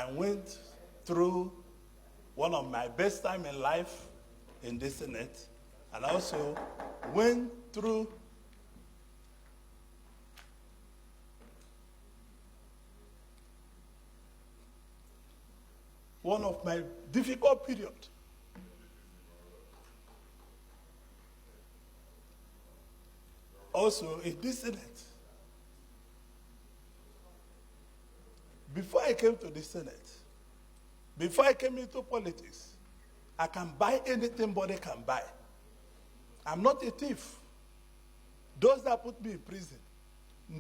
I went through one of my best time in life in the Senate, and also went through one of my difficult periods. Also in this Senate. Before I came to the Senate, before I came into politics, I can buy anything body can buy. I'm not a thief. Those that put me in prison,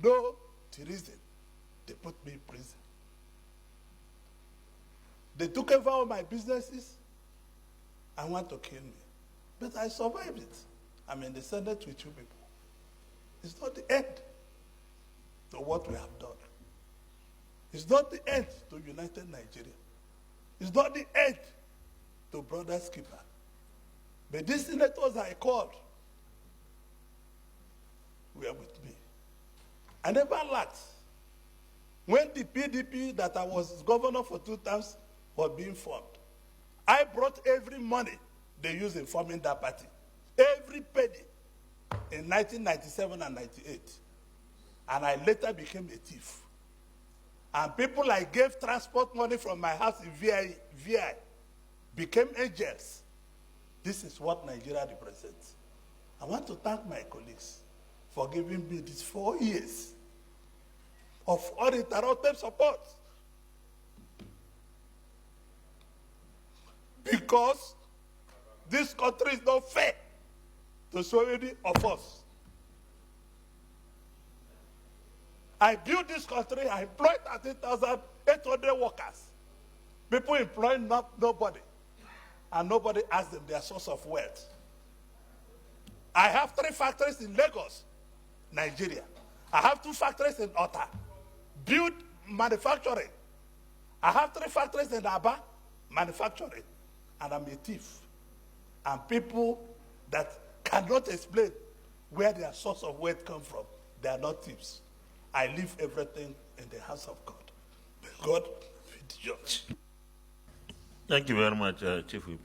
no treason, they put me in prison. They took over all my businesses and want to kill me. But I survived it. I'm in the Senate with you people. It's not the end to what we have done. It's not the end to United Nigeria. It's not the end to Brothers Keeper. But these senators I called were with me. I never lacked. When the PDP that I was governor for 2 terms was being formed, I brought every money they used in forming that party. Every penny in 1997 and 98. And I later became a thief. And people I gave transport money from my house in VI became angels. This is what Nigeria represents. I want to thank my colleagues for giving me these 4 years of uninterrupted support. Because this country is not fair to so many of us. I built this country, I employed 13,800 workers. People employ nobody, and nobody asks them their source of wealth. I have 3 factories in Lagos, Nigeria. I have 2 factories in Ota, build manufacturing. I have 3 factories in Aba, manufacturing, and I'm a thief. And people that cannot explain where their source of wealth comes from, they are not thieves. I leave everything in the hands of God. May God be the judge. Thank you very much, Chief Whip.